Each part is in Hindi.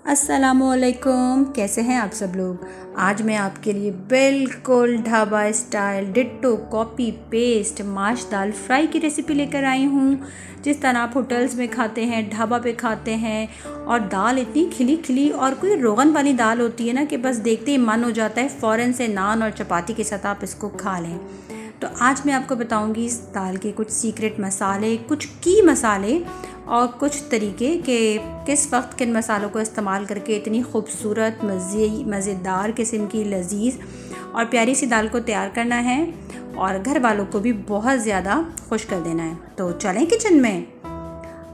अस्सलामुअलैकुम, कैसे हैं आप सब लोग। आज मैं आपके लिए बिल्कुल dhaba style ditto copy paste maash dal fry की रेसिपी लेकर आई हूँ। जिस तरह आप होटल्स में खाते हैं, ढाबा पे खाते हैं, और दाल इतनी खिली खिली और कोई रोगन वाली दाल होती है ना कि बस देखते ही मन हो जाता है फ़ौरन से नान और चपाती के साथ आप इसको खा लें। तो आज मैं आपको बताऊंगी इस दाल के कुछ सीक्रेट मसाले, कुछ की मसाले और कुछ तरीके के किस वक्त किन मसालों को इस्तेमाल करके इतनी खूबसूरत मज़ेदार किस्म की लजीज और प्यारी सी दाल को तैयार करना है और घर वालों को भी बहुत ज़्यादा खुश कर देना है। तो चलें किचन में।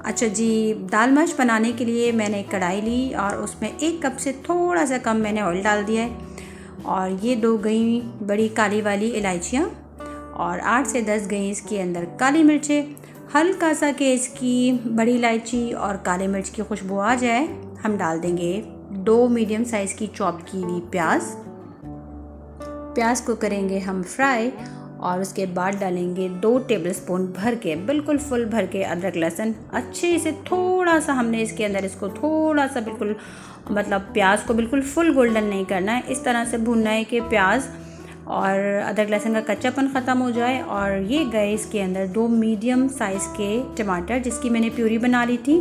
अच्छा जी, दाल मश बनाने के लिए मैंने एक कढ़ाई ली और उसमें 1 कप से थोड़ा सा कम मैंने ऑयल डाल दिया है। और ये 2 गई बड़ी काली वाली इलायचियाँ और 8 से 10 गई इसके अंदर काली मिर्चें। हल्का सा कि इसकी बड़ी इलायची और काली मिर्च की खुशबू आ जाए, हम डाल देंगे 2 मीडियम साइज़ की चॉप की हुई प्याज को करेंगे हम फ्राई। और उसके बाद डालेंगे 2 टेबलस्पून भर के, बिल्कुल फुल भर के अदरक लहसुन। अच्छे से थोड़ा सा हमने इसके अंदर इसको थोड़ा सा बिल्कुल प्याज को बिल्कुल फुल गोल्डन नहीं करना है, इस तरह से भूनना है कि प्याज और अदरक लहसुन का कच्चापन ख़त्म हो जाए। और ये गए इसके अंदर 2 मीडियम साइज़ के टमाटर जिसकी मैंने प्यूरी बना ली थी।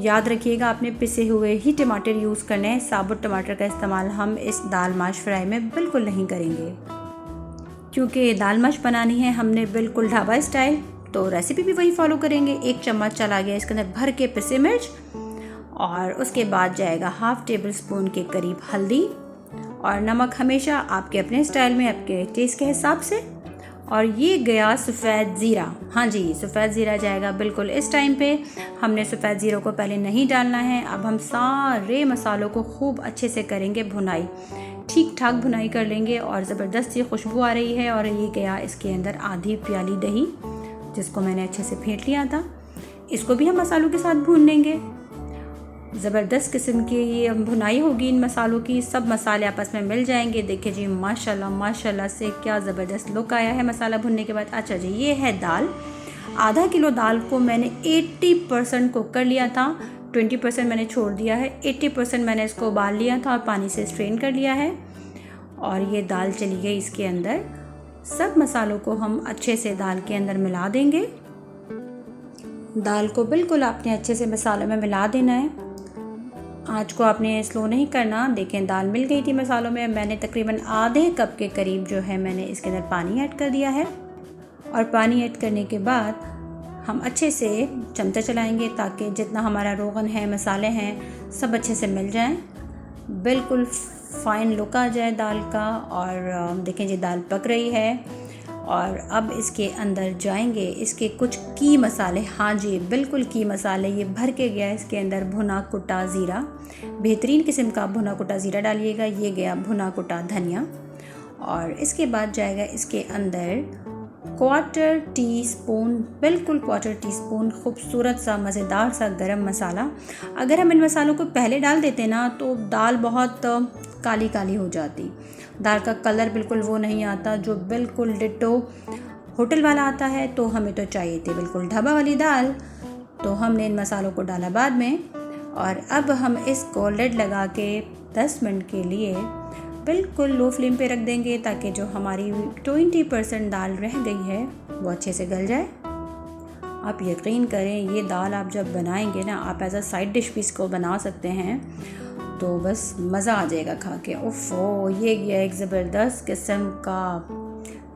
याद रखिएगा आपने पिसे हुए ही टमाटर यूज़ करने हैं, साबुत टमाटर का इस्तेमाल हम इस दाल माश फ्राई में बिल्कुल नहीं करेंगे क्योंकि दाल माश बनानी है हमने बिल्कुल ढाबा स्टाइल, तो रेसिपी भी वही फॉलो करेंगे। 1 चम्मच चला गया इसके अंदर भर के पिसे मिर्च और उसके बाद जाएगा हाफ़ टेबल स्पून के करीब हल्दी और नमक हमेशा आपके अपने स्टाइल में, आपके टेस्ट के हिसाब से। और ये गया सफ़ेद ज़ीरा। हाँ जी, सफ़ेद ज़ीरा जाएगा बिल्कुल इस टाइम पे। हमने सफ़ेद ज़ीरा को पहले नहीं डालना है। अब हम सारे मसालों को खूब अच्छे से करेंगे भुनाई, ठीक ठाक भुनाई कर लेंगे और ज़बरदस्त सी खुशबू आ रही है। और ये गया इसके अंदर आधी प्याली दही जिसको मैंने अच्छे से फेंट लिया था, इसको भी हम मसालों के साथ भून लेंगे। ज़बरदस्त किस्म की ये भुनाई होगी इन मसालों की, सब मसाले आपस में मिल जाएंगे। देखिए जी, माशाल्लाह माशाल्लाह से क्या ज़बरदस्त लुक आया है मसाला भुनने के बाद। अच्छा जी, ये है दाल। आधा किलो दाल को मैंने 80% कुक कर लिया था, 20% मैंने छोड़ दिया है। 80% मैंने इसको उबाल लिया था और पानी से स्ट्रेन कर लिया है। और ये दाल चली गई इसके अंदर। सब मसालों को हम अच्छे से दाल के अंदर मिला देंगे। दाल को बिल्कुल आपने अच्छे से मसालों में मिला देना है। आँच को आपने स्लो नहीं करना। देखें दाल मिल गई थी मसालों में। मैंने तकरीबन आधे कप के करीब जो है मैंने इसके अंदर पानी ऐड कर दिया है। और पानी ऐड करने के बाद हम अच्छे से चमचा चलाएंगे ताकि जितना हमारा रोगन है, मसाले हैं, सब अच्छे से मिल जाएं, बिल्कुल फ़ाइन लुक आ जाए दाल का। और देखें जी, दाल पक रही है। और अब इसके अंदर जाएंगे इसके कुछ की मसाले। हाँ जी, बिल्कुल की मसाले। ये भर के गया इसके अंदर भुना कुटा ज़ीरा, बेहतरीन किस्म का भुना कुटा ज़ीरा डालिएगा। ये गया भुना कुटा धनिया। और इसके बाद जाएगा इसके अंदर 1/4 टीस्पून, बिल्कुल 1/4 टीस्पून खूबसूरत सा मज़ेदार सा गरम मसाला। अगर हम इन मसालों को पहले डाल देते ना तो दाल बहुत काली काली हो जाती, दाल का कलर बिल्कुल वो नहीं आता जो बिल्कुल डिट्टो होटल वाला आता है। तो हमें तो चाहिए थी बिल्कुल ढाबा वाली दाल, तो हमने इन मसालों को डाला बाद में। और अब हम इसको लिड लगा के 10 मिनट के लिए बिल्कुल लो फ्लेम पे रख देंगे ताकि जो हमारी 20% दाल रह गई है वो अच्छे से गल जाए। आप यकीन करें, ये दाल आप जब बनाएंगे ना, आप एज अ साइड डिश भी इसको बना सकते हैं, तो बस मज़ा आ जाएगा खा के। ओफो, ये गया एक ज़बरदस्त किस्म का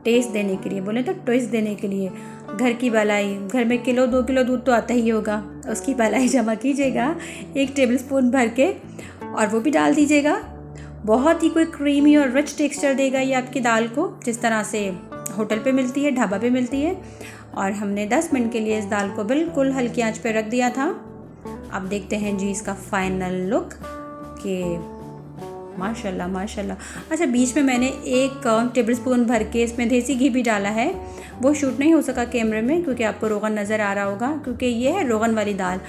टेस्ट देने के लिए, बोले तो ट्विस्ट देने के लिए। घर की मलाई, घर में 1-2 किलो दूध तो आता ही होगा, उसकी मलाई जमा कीजिएगा 1 टेबलस्पून भर के और वो भी डाल दीजिएगा। बहुत ही कोई क्रीमी और रिच टेक्सचर देगा ये आपकी दाल को, जिस तरह से होटल पे मिलती है, ढाबा पे मिलती है। और हमने 10 मिनट के लिए इस दाल को बिल्कुल हल्की आंच पे रख दिया था। अब देखते हैं जी इसका फाइनल लुक कि माशाल्लाह माशाल्लाह। अच्छा, बीच में मैंने 1 टेबलस्पून भर के इसमें देसी घी भी डाला है। वो शूट नहीं हो सका कैमरे में क्योंकि आपको रोगन नज़र आ रहा होगा, क्योंकि ये है रोगन वाली दाल,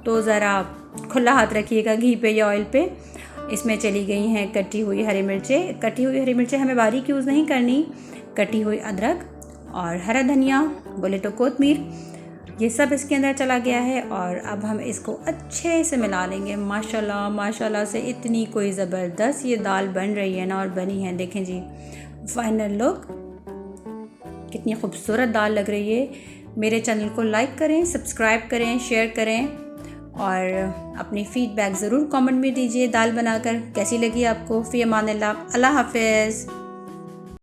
तो ज़रा खुला हाथ रखिएगा घी पे या ऑयल पे। इसमें चली गई हैं कटी हुई हरी मिर्चें। कटी हुई हरी मिर्चें हमें बारीक यूज़ नहीं करनी। कटी हुई अदरक और हरा धनिया, बोले तो कोतमीर, ये सब इसके अंदर चला गया है और अब हम इसको अच्छे से मिला लेंगे। माशाल्लाह माशाल्लाह से इतनी कोई ज़बरदस्त ये दाल बन रही है ना, और बनी है, देखें जी फाइनल लुक, कितनी खूबसूरत दाल लग रही है। मेरे चैनल को लाइक करें, सब्सक्राइब करें, शेयर करें और अपनी फ़ीडबैक ज़रूर कमेंट में दीजिए दाल बनाकर कैसी लगी आपको। फ़ी अमानिल्लाह, अल्लाह हाफ़िज़।